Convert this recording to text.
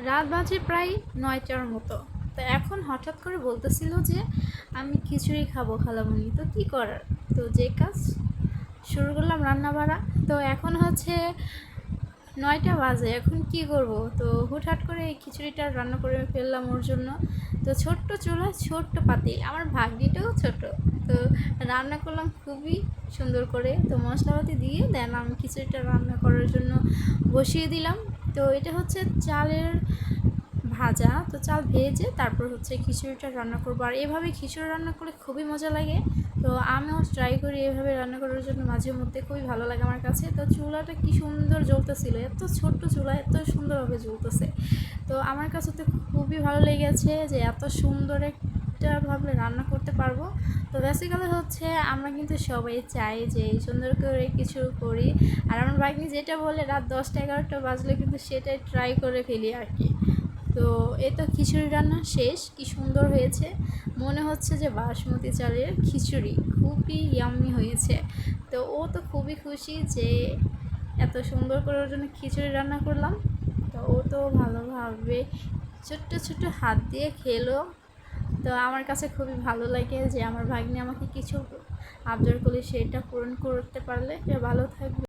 রাত বাজে প্রায় ৯টার মতো। তো এখন হঠাৎ করে বলতেছিল যে আমি খিচুড়ি খাবো খালামণি, তো কী করার, তো যে কাজ শুরু করলাম রান্না বাড়া। তো এখন হচ্ছে ৯টা বাজে, এখন কি করব, তো হুটহাট করে এই খিচুড়িটা রান্না করে ফেললাম ওর জন্য। তো ছোট্ট চুলায় ছোট্ট পাতিল, আমার ভাগ্নিটাও ছোট, তো রান্না করলাম খুবই সুন্দর করে। তো মশলাপাতি দিয়ে দেন আমি খিচুড়িটা রান্না করার জন্য বসিয়ে দিলাম। তো এটা হচ্ছে চালের ভাজা, তো চাল ভেজে তারপর হচ্ছে খিচুড়িটা রান্না করবো। আর এভাবে খিচুড়ি রান্না করলে খুবই মজা লাগে। তো আমিও ট্রাই করি এভাবে রান্না করার জন্য, মাঝে মধ্যে খুবই ভালো লাগে আমার কাছে। তো চুলাটা কি সুন্দর জ্বলতেছিল, এত ছোট্ট চুলা এত সুন্দরভাবে জ্বলতেছে। তো আমার কাছে তো খুবই ভালো লেগেছে যে এত সুন্দর একটা ভাবে রান্না করতে পারবো। তো বেসিক্যালি হচ্ছে আমরা কিন্তু সবাই চাই যে সুন্দর করে কিছু করি। আর আমার ভাগ্নি যেটা বলে রাত 10টা 11টা বাজলে কিন্তু সেটাই ট্রাই করে ফেলি আর কি। তো এই তো খিচুড়ি রান্না শেষ, কি সুন্দর হয়েছে, মনে হচ্ছে যে বাসমতি চালের খিচুড়ি, খুবই ইয়াম্মি হয়েছে। তো ও তো খুবই খুশি যে এত সুন্দর করে ওর জন্য খিচুড়ি রান্না করলাম। তো ও তো ভালোভাবে ছোট্ট ছোট্ট হাত দিয়ে খেলো। তো আমার কাছে খুবই ভালো লাগে যে আমার ভাগ্নি আমাকে কিছু আবদার করলে সেটা পূরণ করতে পারলে ভালো থাকবে।